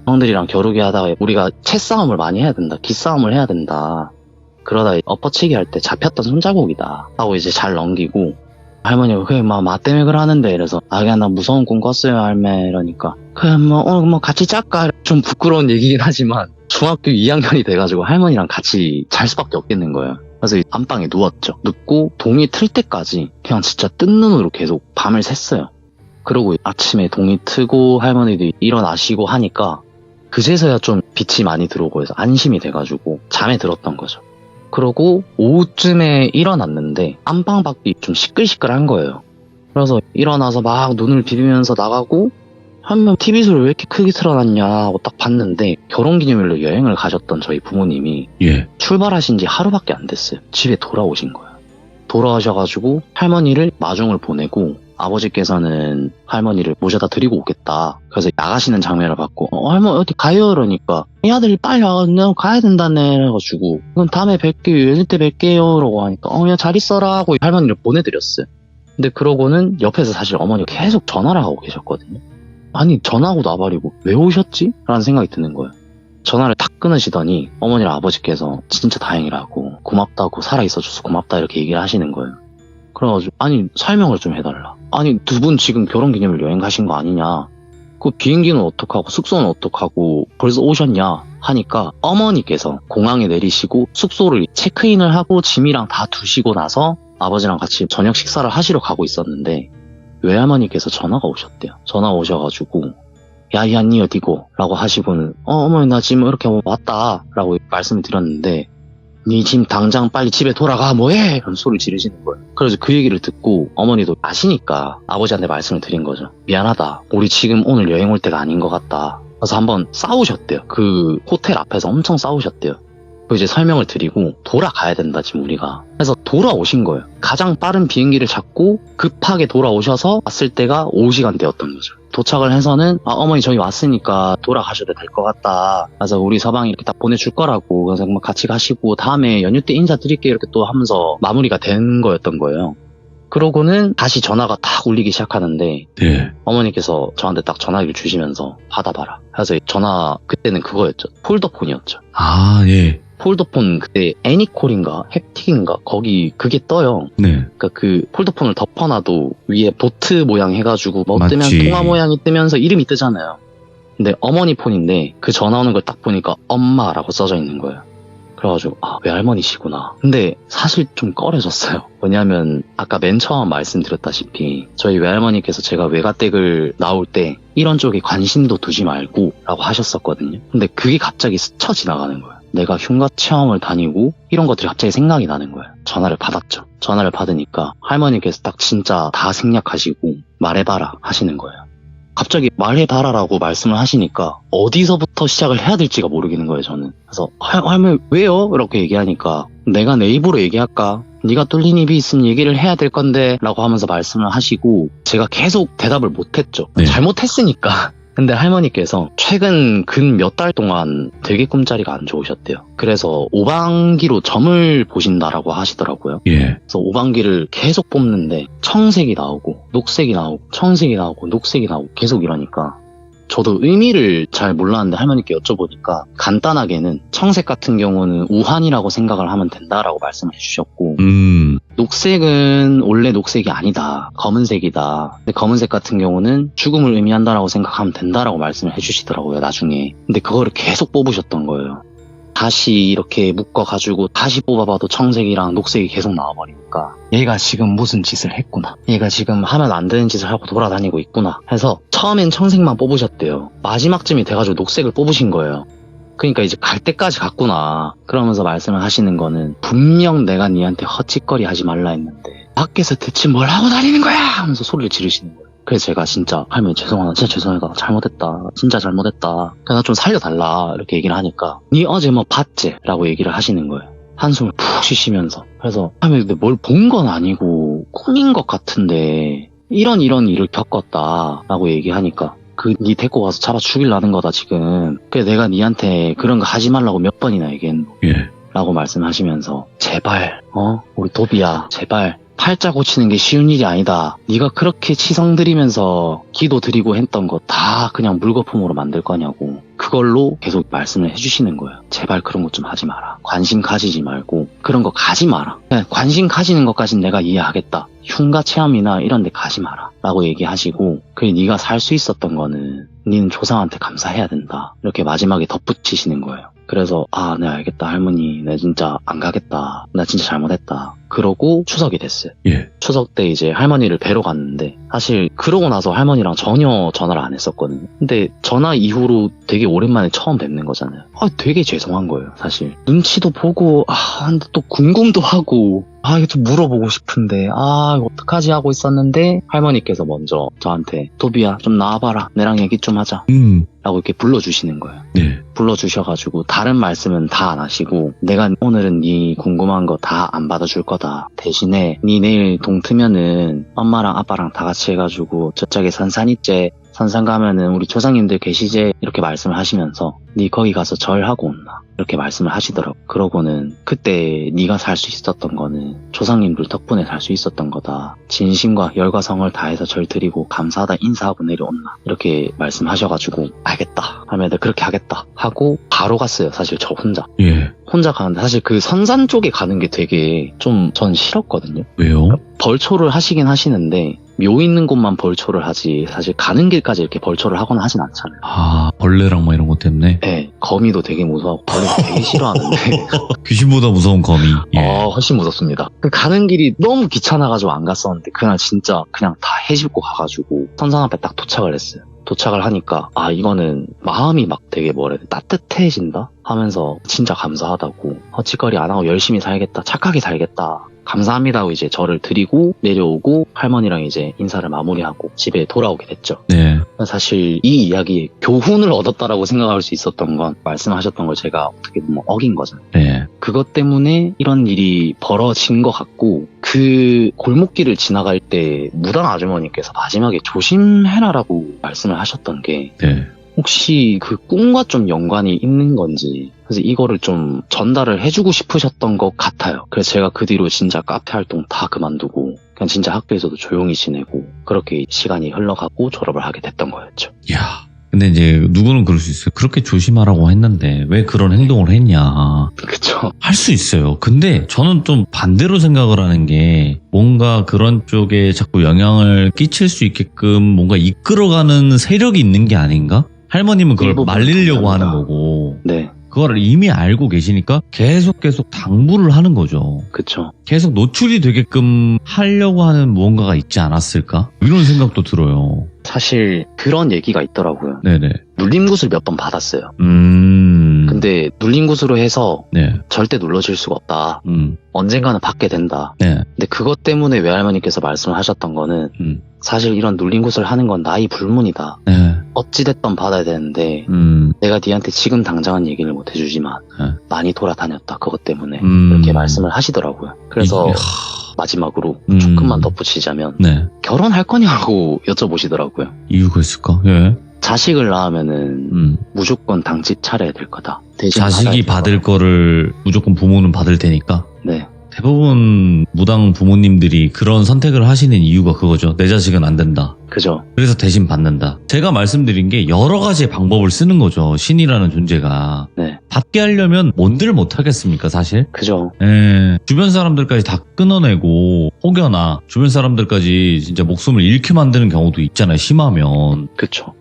형들이랑 겨루기 하다가 우리가 채싸움을 많이 해야 된다. 기싸움을 해야 된다. 그러다 엎어치기 할 때 잡혔던 손자국이다. 하고 이제 잘 넘기고 할머니가 그래 마 때문에 그러는데 이래서 그냥 나 무서운 꿈 꿨어요 할매 이러니까 그래 오늘 뭐 같이 짤까. 좀 부끄러운 얘기긴 하지만 중학교 2학년이 돼가지고 할머니랑 같이 잘 수밖에 없겠는 거예요. 그래서 안방에 누웠죠. 눕고 동이 틀 때까지 그냥 진짜 뜬 눈으로 계속 밤을 샜어요. 그러고 아침에 동이 트고 할머니도 일어나시고 하니까 그제서야 좀 빛이 많이 들어오고 해서 안심이 돼가지고 잠에 들었던 거죠. 그러고 오후쯤에 일어났는데 안방 밖이 좀 시끌시끌한 거예요. 그래서 일어나서 막 눈을 비비면서 나가고 한번 TV 소리 왜 이렇게 크게 틀어놨냐 하고 딱 봤는데 결혼기념일로 여행을 가셨던 저희 부모님이 출발하신 지 하루밖에 안 됐어요. 집에 돌아오신 거예요. 돌아오셔가지고 할머니를 마중을 보내고 아버지께서는 할머니를 모셔다 드리고 오겠다. 그래서 나가시는 장면을 봤고 할머니 어디 가요? 이러니까 이 아들이 빨리 와. 내가 가야 된다네. 그래가지고 그럼 다음에 뵐게요. 연휴 때 뵐게요. 라고 하니까 그냥 잘 있어라 하고 할머니를 보내드렸어요. 근데 그러고는 옆에서 사실 어머니가 계속 전화를 하고 계셨거든요. 아니 전화하고 나발이고 왜 오셨지? 라는 생각이 드는 거예요. 전화를 탁 끊으시더니 어머니랑 아버지께서 진짜 다행이라고 고맙다고 살아있어줘서 고맙다 이렇게 얘기를 하시는 거예요. 그래가지고 아니 설명을 좀 해달라. 아니 두 분 지금 결혼기념일 여행 가신 거 아니냐. 그 비행기는 어떡하고 숙소는 어떡하고 벌써 오셨냐 하니까 어머니께서 공항에 내리시고 숙소를 체크인을 하고 짐이랑 다 두시고 나서 아버지랑 같이 저녁 식사를 하시러 가고 있었는데 외할머니께서 전화가 오셨대요. 전화 오셔가지고 야야 니 어디고? 라고 하시고는 어머니 나 지금 이렇게 왔다 라고 말씀을 드렸는데 니 지금 당장 빨리 집에 돌아가 뭐해? 이런 소리를 지르시는 거예요. 그래서 그 얘기를 듣고 어머니도 아시니까 아버지한테 말씀을 드린 거죠. 미안하다. 우리 지금 오늘 여행 올 때가 아닌 것 같다. 그래서 한번 싸우셨대요. 그 호텔 앞에서 엄청 싸우셨대요. 이제 설명을 드리고 돌아가야 된다 지금 우리가. 그래서 돌아오신 거예요. 가장 빠른 비행기를 잡고 급하게 돌아오셔서 왔을 때가 오후 시간대였던 거죠. 도착을 해서는 어머니 저희 왔으니까 돌아가셔도 될 것 같다. 그래서 우리 서방이 이렇게 딱 보내줄 거라고. 그래서 같이 가시고 다음에 연휴 때 인사드릴게요 이렇게 또 하면서 마무리가 된 거였던 거예요. 그러고는 다시 전화가 딱 울리기 시작하는데 어머니께서 저한테 딱 전화기를 주시면서 받아봐라. 그래서 전화 그때는 그거였죠. 폴더폰이었죠. 폴더폰 그때 애니콜인가 햅틱인가 거기 그게 떠요. 그러니까 그 폴더폰을 덮어놔도 위에 보트 모양 해가지고 뭐 뜨면 통화 모양이 뜨면서 이름이 뜨잖아요. 근데 어머니 폰인데 그 전화 오는 걸 딱 보니까 엄마라고 써져 있는 거예요. 그래가지고 외할머니시구나. 근데 사실 좀 꺼려졌어요. 왜냐면 아까 맨 처음 말씀드렸다시피 저희 외할머니께서 제가 외가댁을 나올 때 이런 쪽에 관심도 두지 말고 라고 하셨었거든요. 근데 그게 갑자기 스쳐 지나가는 거예요. 내가 흉가 체험을 다니고 이런 것들이 갑자기 생각이 나는 거예요. 전화를 받았죠. 전화를 받으니까 할머니께서 딱 진짜 다 생략하시고 말해봐라 하시는 거예요. 갑자기 말해봐라라고 말씀을 하시니까 어디서부터 시작을 해야 될지가 모르겠는 거예요, 저는. 그래서 할머니 왜요? 이렇게 얘기하니까 내가 내 입으로 얘기할까? 네가 뚫린 입이 있으면 얘기를 해야 될 건데 라고 하면서 말씀을 하시고 제가 계속 대답을 못했죠. 네. 잘못했으니까. 근데 할머니께서 최근 근 몇 달 동안 되게 꿈자리가 안 좋으셨대요. 그래서 오방기로 점을 보신다라고 하시더라고요. 예. 그래서 오방기를 계속 뽑는데 청색이 나오고 녹색이 나오고 청색이 나오고 녹색이 나오고 계속 이러니까 저도 의미를 잘 몰랐는데 할머니께 여쭤보니까 간단하게는 청색 같은 경우는 우환이라고 생각을 하면 된다라고 말씀을 해주셨고 녹색은 원래 녹색이 아니다. 검은색이다. 근데 검은색 같은 경우는 죽음을 의미한다라고 생각하면 된다라고 말씀을 해주시더라고요, 나중에. 근데 그거를 계속 뽑으셨던 거예요. 다시 이렇게 묶어가지고 다시 뽑아봐도 청색이랑 녹색이 계속 나와버리니까 얘가 지금 무슨 짓을 했구나. 얘가 지금 하면 안 되는 짓을 하고 돌아다니고 있구나 해서 처음엔 청색만 뽑으셨대요. 마지막쯤이 돼가지고 녹색을 뽑으신 거예요. 그러니까 이제 갈 때까지 갔구나. 그러면서 말씀을 하시는 거는 분명 내가 니한테 헛짓거리 하지 말라 했는데 밖에서 대체 뭘 하고 다니는 거야 하면서 소리를 지르시는 거예요. 그래서 제가 진짜 할머니 죄송하다, 진짜 죄송하다, 잘못했다, 진짜 잘못했다, 나 좀 살려달라 이렇게 얘기를 하니까 니 어제 뭐 봤지? 라고 얘기를 하시는 거예요. 한숨을 푹 쉬시면서. 그래서 할머니 근데 뭘 본 건 아니고 꿈인 것 같은데 이런 일을 겪었다 라고 얘기하니까 니 데리고 가서 잡아 죽이려는 거다 지금. 그래서 내가 니한테 그런 거 하지 말라고 몇 번이나 얘기했노. 예. 라고 말씀하시면서 제발 우리 도비야 제발 팔자 고치는 게 쉬운 일이 아니다. 네가 그렇게 치성 드리면서 기도 드리고 했던 거 다 그냥 물거품으로 만들 거냐고. 그걸로 계속 말씀을 해주시는 거예요. 제발 그런 것 좀 하지 마라. 관심 가지지 말고 그런 거 가지 마라. 그냥 관심 가지는 것까진 내가 이해하겠다. 흉가 체험이나 이런 데 가지 마라 라고 얘기하시고 그래 네가 살 수 있었던 거는 니는 조상한테 감사해야 된다. 이렇게 마지막에 덧붙이시는 거예요. 그래서 네 알겠다 할머니, 내 진짜 안 가겠다, 나 진짜 잘못했다. 그러고 추석이 됐어요. 예. 추석 때 이제 할머니를 뵈러 갔는데 사실 그러고 나서 할머니랑 전혀 전화를 안 했었거든요. 근데 전화 이후로 되게 오랜만에 처음 뵙는 거잖아요. 되게 죄송한 거예요 사실. 눈치도 보고 근데 또 궁금도 하고 이거 좀 물어보고 싶은데 이거 어떡하지 하고 있었는데 할머니께서 먼저 저한테 도비야 좀 나와봐라, 내랑 얘기 좀 하자 라고 이렇게 불러주시는 거예요. 네. 불러주셔가지고 다른 말씀은 다 안 하시고 내가 오늘은 네 궁금한 거 다 안 받아줄 거다. 대신에 네 내일 동 트면은 엄마랑 아빠랑 다 같이 해가지고 저쪽에 선산 있제, 선산 가면은 우리 조상님들 계시제 이렇게 말씀을 하시면서 네 거기 가서 절하고 온나 이렇게 말씀을 하시더라고. 그러고는 그때 네가 살 수 있었던 거는 조상님들 덕분에 살 수 있었던 거다. 진심과 열과 성을 다해서 절 드리고 감사하다 인사하고 내려온나 이렇게 말씀하셔가지고 알겠다 하면 그렇게 하겠다 하고 바로 갔어요. 사실 저 혼자. 예. 혼자 가는데 사실 그 선산 쪽에 가는 게 되게 좀 전 싫었거든요. 왜요? 벌초를 하시긴 하시는데 묘 있는 곳만 벌초를 하지 사실 가는 길까지 이렇게 벌초를 하거나 하진 않잖아요. 벌레랑 뭐 이런 것 때문에? 네, 거미도 되게 무서워하고 벌레도 되게 싫어하는데 귀신보다 무서운 거미. 예. 훨씬 무섭습니다. 가는 길이 너무 귀찮아가지고 안 갔었는데 그날 진짜 그냥 다 해집고 가가지고 선산 앞에 딱 도착을 했어요. 도착을 하니까 이거는 마음이 막 되게 따뜻해진다 하면서 진짜 감사하다고, 헛짓거리 안 하고 열심히 살겠다, 착하게 살겠다, 감사합니다 하고 이제 절을 드리고 내려오고 할머니랑 이제 인사를 마무리하고 집에 돌아오게 됐죠. 네. 사실 이 이야기에 교훈을 얻었다라고 생각할 수 있었던 건 말씀하셨던 걸 제가 어떻게 보면 어긴 거잖아요. 네. 그것 때문에 이런 일이 벌어진 것 같고, 그 골목길을 지나갈 때 무당 아주머니께서 마지막에 조심해라라고 말씀을 하셨던 게 네. 혹시 그 꿈과 좀 연관이 있는 건지, 그래서 이거를 좀 전달을 해주고 싶으셨던 것 같아요. 그래서 제가 그 뒤로 진짜 카페 활동 다 그만두고 그냥 진짜 학교에서도 조용히 지내고 그렇게 시간이 흘러가고 졸업을 하게 됐던 거였죠. 이야. 근데 이제 누구는 그럴 수 있어요. 그렇게 조심하라고 했는데 왜 그런 행동을 했냐. 그쵸. 할 수 있어요. 근데 저는 좀 반대로 생각을 하는 게 뭔가 그런 쪽에 자꾸 영향을 끼칠 수 있게끔 뭔가 이끌어가는 세력이 있는 게 아닌가? 할머님은 그걸 말리려고 하는 거고. 네. 그거를 이미 알고 계시니까 계속 당부를 하는 거죠. 그쵸. 계속 노출이 되게끔 하려고 하는 무언가가 있지 않았을까? 이런 생각도 들어요. 사실 그런 얘기가 있더라고요. 네네. 눌림굿을 몇 번 받았어요. 근데 눌림굿으로 해서 네. 절대 눌러질 수가 없다. 음. 언젠가는 받게 된다. 네. 근데 그것 때문에 외할머니께서 말씀을 하셨던 거는 사실 이런 눌림굿을 하는 건 나이 불문이다. 네. 어찌됐든 받아야 되는데 내가 니한테 지금 당장은 얘기를 못 해주지만 네. 많이 돌아다녔다. 그것 때문에 이렇게 말씀을 하시더라고요. 그래서 마지막으로 조금만 덧붙이자면 네. 결혼할 거냐고 여쭤보시더라고요. 이유가 있을까? 예. 자식을 낳으면은 무조건 당직 차려야 될 거다. 대신 자식이 받아야 될 받을 거다. 거를 무조건 부모는 받을 테니까. 네. 대부분 무당 부모님들이 그런 선택을 하시는 이유가 그거죠. 내 자식은 안 된다. 그죠. 그래서 대신 받는다. 제가 말씀드린 게 여러 가지의 방법을 쓰는 거죠. 신이라는 존재가. 네. 받게 하려면 뭔들 못하겠습니까, 사실? 그죠. 예, 주변 사람들까지 다 끊어내고 혹여나 주변 사람들까지 진짜 목숨을 잃게 만드는 경우도 있잖아요. 심하면. 그쵸.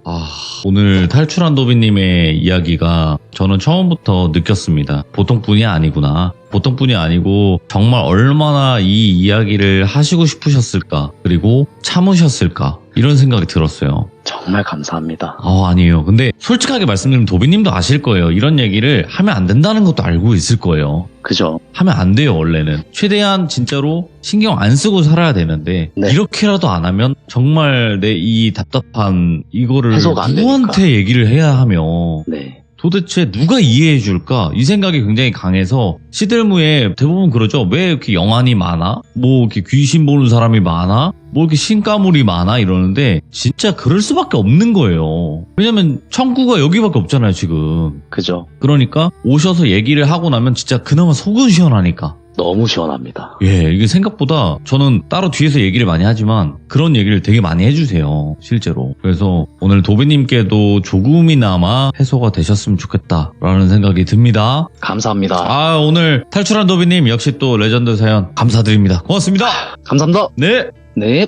오늘 탈출한 도비님의 이야기가 저는 처음부터 느꼈습니다. 보통 분이 아니구나. 보통 분이 아니고 정말 얼마나 이 이야기를 하시고 싶으셨을까. 그리고 참으셨을까. 이런 생각이 들었어요. 정말 감사합니다. 아니에요. 근데 솔직하게 말씀드리면 도비님도 아실 거예요. 이런 얘기를 하면 안 된다는 것도 알고 있을 거예요. 그죠. 하면 안 돼요, 원래는. 최대한 진짜로 신경 안 쓰고 살아야 되는데 네. 이렇게라도 안 하면 정말 내 이 답답한 이거를 해소가 안 누구한테 얘기를 해야 하며 네. 도대체 누가 이해해 줄까? 이 생각이 굉장히 강해서 시들무에 대부분 그러죠. 왜 이렇게 영안이 많아? 뭐 이렇게 귀신 보는 사람이 많아? 뭐 이렇게 신가물이 많아? 이러는데 진짜 그럴 수밖에 없는 거예요. 왜냐면 천구가 여기밖에 없잖아요, 지금. 그죠. 그러니까 오셔서 얘기를 하고 나면 진짜 그나마 속은 시원하니까. 너무 시원합니다. 예, 이게 생각보다 저는 따로 뒤에서 얘기를 많이 하지만 그런 얘기를 되게 많이 해주세요, 실제로. 그래서 오늘 도비님께도 조금이나마 해소가 되셨으면 좋겠다라는 생각이 듭니다. 감사합니다. 오늘 탈출한 도비님 역시 또 레전드 사연 감사드립니다. 고맙습니다. 감사합니다. 네. 네.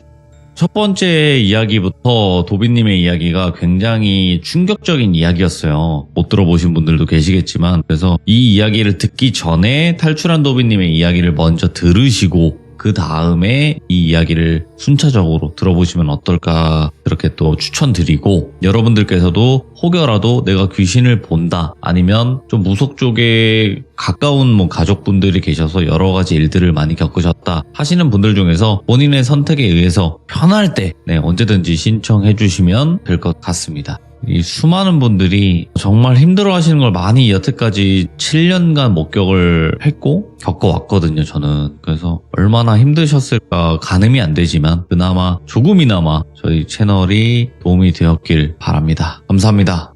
첫 번째 이야기부터 도비님의 이야기가 굉장히 충격적인 이야기였어요. 못 들어보신 분들도 계시겠지만 그래서 이 이야기를 듣기 전에 탈출한 도비님의 이야기를 먼저 들으시고 그 다음에 이 이야기를 순차적으로 들어보시면 어떨까 그렇게 또 추천드리고 여러분들께서도 혹여라도 내가 귀신을 본다 아니면 좀 무속 쪽에 가까운 뭐 가족분들이 계셔서 여러 가지 일들을 많이 겪으셨다 하시는 분들 중에서 본인의 선택에 의해서 편할 때 언제든지 신청해 주시면 될 것 같습니다. 이 수많은 분들이 정말 힘들어 하시는 걸 많이 여태까지 7년간 목격을 했고 겪어왔거든요, 저는. 그래서 얼마나 힘드셨을까 가늠이 안 되지만 그나마 조금이나마 저희 채널이 도움이 되었길 바랍니다. 감사합니다.